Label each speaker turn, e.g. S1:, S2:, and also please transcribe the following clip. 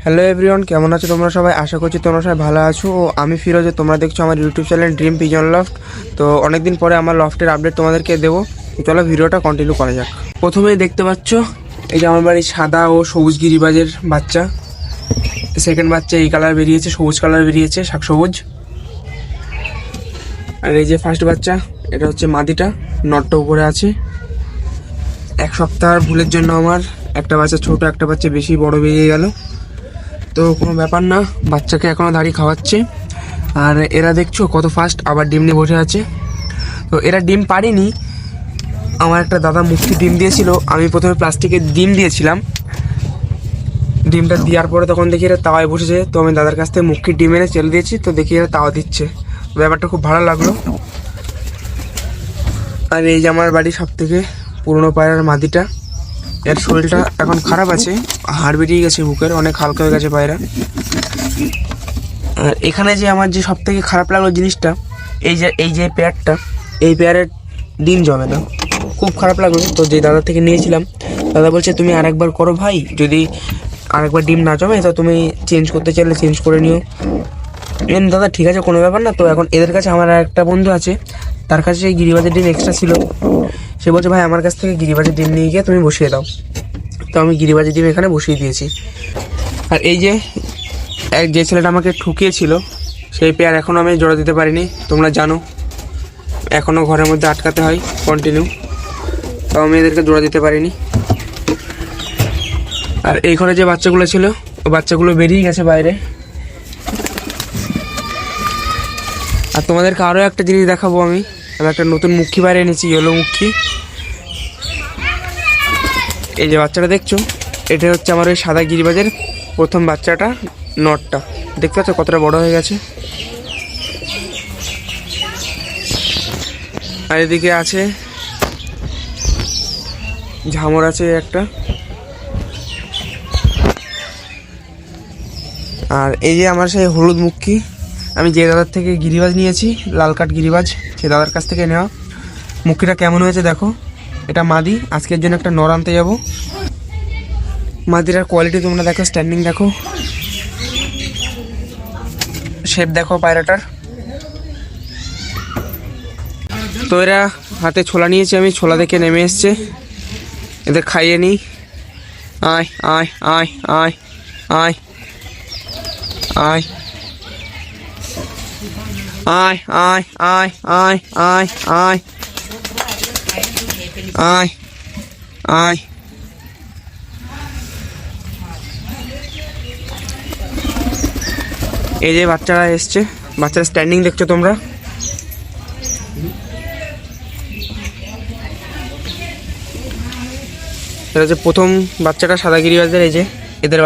S1: Hello everyone, কেমন আছো তোমরা সবাই? আশা করছি তোমরা সবাই ভালো আছো। ও আমি ফিরোজ, তোমরা দেখছো আমার YouTube channel dream pigeon loft. তো অনেকদিন পরে আমার লফটের আপডেট তোমাদেরকে দেবো। চলো ভিডিওটা কন্টিনিউ করা যাক। প্রথমেই দেখতে পাচ্ছ এই যে আমার বাড়ির সাদা ও সবুজ গিরিবাজের বাচ্চা। সেকেন্ড বাচ্চা এই কালার বেরিয়েছে, সবুজ কালার বেরিয়েছে, শাক সবুজ। আর এই যে ফার্স্ট বাচ্চা, এটা হচ্ছে মাদিটা, নটটা উপরে আছে। এক সপ্তাহের ভুলের জন্য আমার একটা বাচ্চা ছোট, একটা বাচ্চা বেশি বড় বেরিয়ে গেল। তো কোনো ব্যাপার না, বাচ্চাকে এখনও দাঁড়িয়ে খাওয়াচ্ছে। আর এরা দেখছো কত ফাস্ট আবার ডিম নিয়ে বসে আছে। তো এরা ডিম পারেনি, আমার একটা দাদা মুক্তি ডিম দিয়েছিল। আমি প্রথমে প্লাস্টিকের ডিম দিয়েছিলাম, ডিমটা দেওয়ার পরে তখন দেখি এরা তাওয়ায় বসেছে। তো আমি দাদার কাছ থেকে মুখির ডিম এনে চেলে দিয়েছি, তো দেখি এরা তাওয়া দিচ্ছে। ব্যাপারটা খুব ভালো লাগলো। আর এই যে আমার বাড়ির সব থেকে পুরনো পায়রার মাদিটা, এর শরীরটা এখন খারাপ আছে, হাড় বেরিয়ে গেছে বুকের, অনেক হালকা হয়ে গেছে পায়রা। আর এখানে যে আমার যে সব থেকে খারাপ লাগলো জিনিসটা, এই যে পেয়ারটা, এই পেয়ারের ডিম জমে না, খুব খারাপ লাগলো। তো যে দাদা থেকে নিয়েছিলাম, দাদা বলছে তুমি আরেকবার করো ভাই, যদি আরেকবার ডিম না জমে তো তুমি চেঞ্জ করতে চাইলে চেঞ্জ করে নিও। দাদা ঠিক আছে, কোনো ব্যাপার না। তো এখন এদের কাছে আমার একটা বন্ধু আছে, তার কাছে এই গিরিবাজের ডিম এক্সট্রা ছিল। সে বলছে ভাই আমার কাছ থেকে গিরিবাজের ডিম নিয়ে গিয়ে তুমি বসিয়ে দাও। তো আমি গিরিবাজের ডিম এখানে বসিয়ে দিয়েছি। আর এই যে ছেলেটা আমাকে ঠুকিয়েছিল, সেই পেয়ার এখনও আমি জোড়া দিতে পারিনি। তোমরা জানো এখনও ঘরের মধ্যে আটকাতে হয় কন্টিনিউ, তো আমি এদেরকে জোড়া দিতে পারিনি। আর এই ঘরে যে বাচ্চাগুলো ছিল, ও বাচ্চাগুলো বেরিয়ে গেছে বাইরে। আর তোমাদেরকে আরও একটা জিনিস দেখাবো, আমি একটা নতুন মুখী বাইরে এনেছি, ইয়েলো মুখী। এই যে বাচ্চাটা দেখছো, এটা হচ্ছে আমার ওই সাদা গিরিবাজের প্রথম বাচ্চাটা, নটটা। দেখতে পাচ্ছ কতটা বড় হয়ে গেছে। আর এদিকে আছে ঝামর আছে একটা। আর এই যে আমার সেই হলুদ মুখী, আমি যে দাদার থেকে গিরিবাজ নিয়েছি, লাল কাঠ গিরিবাজ, সে দাদার কাছ থেকে নেওয়া। মুখীটা কেমন হয়েছে দেখো। এটা মাদি, আজকের জন্য একটা নর আনতে যাবো। মাদিরার কোয়ালিটি তোমরা দেখো, স্ট্যান্ডিং দেখো, শেপ দেখো পায়রাটার। তো এরা হাতে ছোলা নিয়েছে, আমি ছোলা দেখে নেমে এসছে। এদের খাইয়ে নিই। আয় আয় আয় আয় আয় আয় আয় আয় আয় আয় আয় আয় আয় আয়। এই যে বাচ্চারা এসছে, বাচ্চারা স্ট্যান্ডিং দেখছো তোমরা। এটা হচ্ছে প্রথম বাচ্চাটা সাদা গিরিবাজদের। এই যে এদের